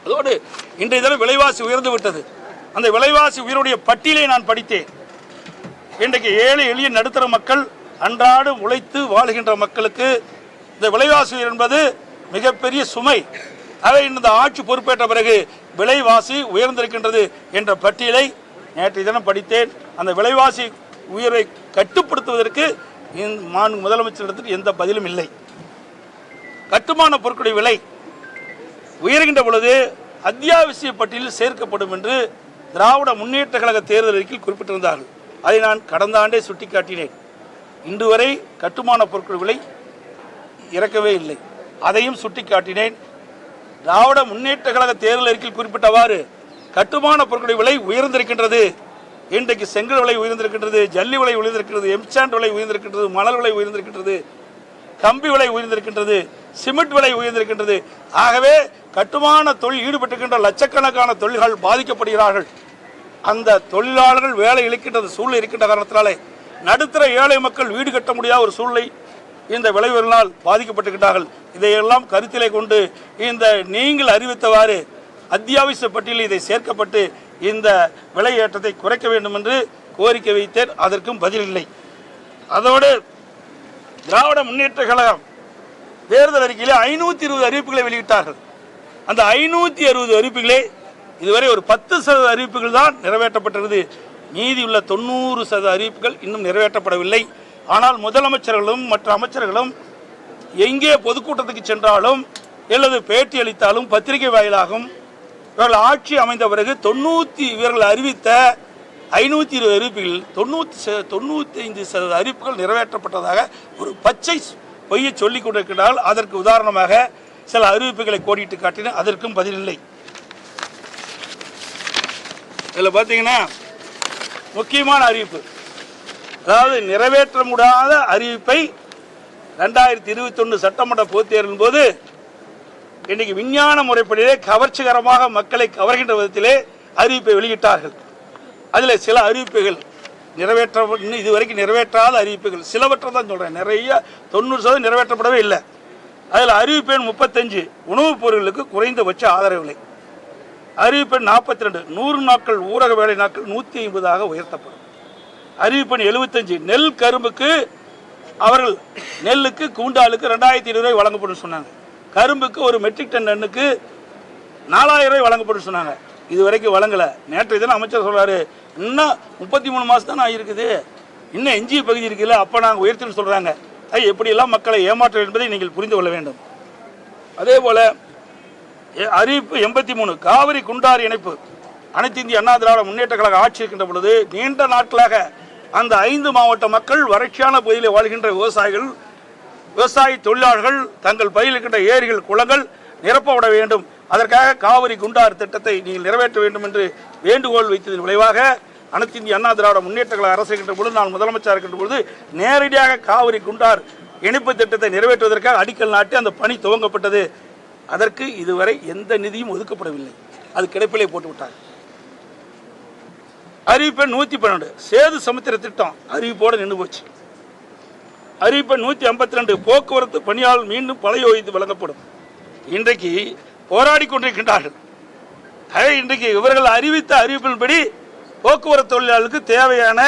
அதோடு இன்றைய தினம் விலைவாசி உயர்ந்து விட்டது. அந்த விலைவாசி உயர்வுடைய பட்டியலை நான் படித்தேன். இன்றைக்கு ஏழை எளிய நடுத்தர மக்கள் அன்றாடம் உழைத்து வாழ்கின்ற மக்களுக்கு இந்த விலைவாசி உயர்வு என்பது மிகப்பெரிய சுமை. அவை இந்த ஆட்சி பொறுப்பேற்ற பிறகு விலைவாசி உயர்ந்திருக்கின்றது என்ற பட்டியலை நேற்றைய தினம் படித்தேன். அந்த விலைவாசி உயர்வை கட்டுப்படுத்துவதற்கு முதலமைச்சரிடத்தில் எந்த பதிலும் இல்லை. கட்டுமான பொருட்களுடைய விலை உயர்கின்ற பொழுது அத்தியாவசிய பட்டியலில் சேர்க்கப்படும் என்று திராவிட முன்னேற்ற கழக தேர்தல் அறிக்கையில் குறிப்பிட்டிருந்தார்கள். அதை நான் கடந்த ஆண்டே சுட்டிக்காட்டினேன். இன்று வரை கட்டுமான பொருட்கள் விலை இறக்கவே இல்லை. அதையும் சுட்டிக்காட்டினேன். திராவிட முன்னேற்ற கழக தேர்தல் அறிக்கையில் குறிப்பிட்டவாறு கட்டுமான பொருட்களுடைய விலை உயர்ந்திருக்கின்றது. இன்றைக்கு செங்கல் விலை உயர்ந்திருக்கின்றது, ஜல்லி விலை உயர்ந்திருக்கிறது, எம்சாண்ட் விலை உயர்ந்திருக்கின்றது, மணல் விலை உயர்ந்திருக்கின்றது, கம்பி விலை உயர்ந்திருக்கின்றது, சிமெண்ட் விலை உயர்ந்திருக்கின்றது. ஆகவே கட்டுமான தொழில் ஈடுபட்டிருக்கின்ற லட்சக்கணக்கான தொழில்கள் பாதிக்கப்படுகிறார்கள். அந்த தொழிலாளர்கள் வேலை இழக்கின்ற சூழ்நிலை இருக்கின்ற காரணத்தினாலே நடுத்தர ஏழை மக்கள் வீடு கட்ட முடியாத ஒரு சூழ்நிலை இந்த விலை உயர்வினால் பாதிக்கப்பட்டிருக்கிறார்கள். இதையெல்லாம் கருத்திலே கொண்டு இந்த நீங்கள் அறிவித்தவாறு அத்தியாவசிய பட்டியலில் இதை சேர்க்கப்பட்டு இந்த விலை ஏற்றத்தை குறைக்க வேண்டும் என்று கோரிக்கை வைத்தேன். அதற்கும் பதில் இல்லை. அதோடு திராவிட முன்னேற்ற கழகம் தேர்தல் அறிக்கையில் 520 அறிவிப்புகளை வெளியிட்டார்கள். அந்த 560 அறிவிப்புகளே இதுவரை ஒரு 10% அறிவிப்புகள் தான் நிறைவேற்றப்பட்டிருந்தது. மீதியுள்ள 90% அறிவிப்புகள் இன்னும் நிறைவேற்றப்படவில்லை. ஆனால் முதலமைச்சர்களும் மற்ற அமைச்சர்களும் எங்கே பொதுக்கூட்டத்துக்கு சென்றாலும் அல்லது பேட்டி அளித்தாலும் பத்திரிகை வாயிலாகவும் இவர்கள் ஆட்சி அமைந்த பிறகு இவர்கள் அறிவித்த 520 அறிவிப்புகளில் 95% அறிவிப்புகள் நிறைவேற்றப்பட்டதாக ஒரு பச்சை பொய்யை சொல்லிக் கொண்டிருக்கிறார்கள். அதற்கு உதாரணமாக சில அறிவிப்புகளை கோடிட்டு காட்டின, அதற்கும் பதில் இல்லை. இதில் பார்த்தீங்கன்னா முக்கியமான அறிவிப்பு, அதாவது நிறைவேற்ற முடியாத அறிவிப்பை 2021 சட்டமன்ற பொதுத் தேர்தலின் போது இன்றைக்கு விஞ்ஞான முறைப்படியே கவர்ச்சிகரமாக மக்களை கவர்கின்ற விதத்திலே அறிவிப்பை வெளியிட்டார்கள். அதில் சில அறிவிப்புகள் இதுவரைக்கும் நிறைவேற்றாத அறிவிப்புகள் சிலவற்றை தான் சொல்கிறேன். நிறைய 90% நிறைவேற்றப்படவே இல்லை. அதில் அறிவிப்பு எண் 35 உணவுப் பொருட்களுக்கு குறைந்தபட்ச ஆதரவு விலை. அறிவிப்பு எண் 42 100 நாட்கள் ஊரக வேலை நாட்கள் 150 உயர்த்தப்படும். அறிவிப்பு எண் 75 நெல் கரும்புக்கு அவர்கள் நெல்லுக்கு கூண்டாளுக்கு 2200 ரூபாய் வழங்கப்படும் சொன்னாங்க. கரும்புக்கு ஒரு மெட்ரிக் டன் நெல்லுக்கு 4000 ரூபாய் வழங்கப்படும் சொன்னாங்க. இது வரைக்கும் வழங்கலை. நேற்று தினம் அமைச்சர் சொல்றாரு, இன்னும் 33 மாதம் தானே ஆகியிருக்குது, இன்னும் எஞ்சிய பகுதி இருக்குல்ல, அப்போ நாங்கள் உயர்த்துன்னு சொல்கிறாங்க. எப்படியெல்லாம் மக்களை ஏமாற்ற என்பதை நீங்கள் புரிந்து கொள்ள வேண்டும். அதே போல அறிவிப்பு 83 காவிரி குண்டாறு இணைப்பு அனைத்து இந்திய அண்ணா திராவிட முன்னேற்ற கழக ஆட்சி இருக்கின்ற பொழுது நீண்ட நாட்களாக அந்த 5 மாவட்ட மக்கள் வறட்சியான பகுதியில் வாழ்கின்ற விவசாயிகள் விவசாய தொழிலாளர்கள் தங்கள் பயிரில் இருக்கின்ற ஏரிகள் குளங்கள் நிரப்பப்பட வேண்டும். அதற்காக காவிரி குண்டாறு திட்டத்தை நீங்கள் நிறைவேற்ற வேண்டும் என்று வேண்டுகோள் வைத்ததன் விளைவாக அனைத்து இந்திய அண்ணா திராவிட முன்னேற்ற கழக அரசு இருக்கின்ற பொழுது நான் முதலமைச்சர் இருக்கின்ற பொழுது நேரடியாக காவிரி குண்டார் இணைப்பு திட்டத்தை நிறைவேற்றுவதற்காக அடிக்கல் நாட்டி அந்த பணி துவங்கப்பட்டது. அதற்கு இதுவரை எந்த நிதியும் ஒதுக்கப்படவில்லை. அது கிடப்பிலே போட்டு விட்டார். அறிவிப்பு 112 சேது சமுத்திர திட்டம் அறிவிப்போடு நின்று போச்சு. அறிவிப்பு 152 போக்குவரத்து பணியாளர் மீண்டும் பழைய ஓய்வு வழங்கப்படும். இன்றைக்கு போராடி கொண்டிருக்கின்றார்கள். இன்றைக்கு இவர்கள் அறிவித்த அறிவிப்பின்படி போக்குவரத்து தொழிலாளர்களுக்கு தேவையான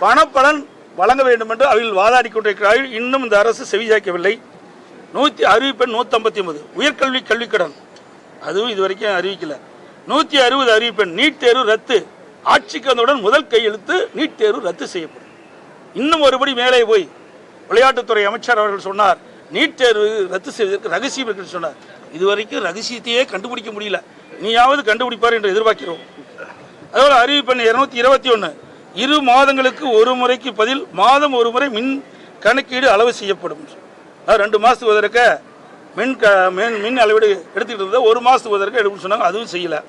பணப்பலன் வழங்க வேண்டும் என்று அவர்கள் வாதாடி கொண்டிருக்கிறார்கள். இன்னும் இந்த அரசு செவிசாய்க்கவில்லை. அறிவிப்பு 159 உயர்கல்வி கல்விக்கடன், அதுவும் இதுவரைக்கும் அறிவிக்கல. 160 அறிவிப்பெண் நீட் தேர்வு ரத்து, ஆட்சிக்கு வந்தவுடன் முதல் கையெழுத்து நீட் தேர்வு ரத்து செய்யப்படும். இன்னும் ஒருபடி மேலே போய் விளையாட்டுத்துறை அமைச்சர் அவர்கள் சொன்னார், நீட் தேர்வு ரத்து செய்வதற்கு ரகசியம் இருக்குன்னு சொன்னார். இதுவரைக்கும் ரகசியத்தையே கண்டுபிடிக்க முடியல. நீயாவது கண்டுபிடிப்பார் என்று எதிர்பார்க்கிறோம். அதோட அறிவிப்பெண் 221 2 மாதங்களுக்கு ஒரு முறைக்கு பதில் மாதம் ஒரு முறை மின் கணக்கீடு அளவு செய்யப்படும். 2 மாதத்துக்கு வதற்க மின் அளவீடு எடுத்துக்கிட்டு இருந்தால் 1 மாதத்துக்கு வதற்க எடுக்கணும்னு சொன்னாங்க. அதுவும் செய்யலை.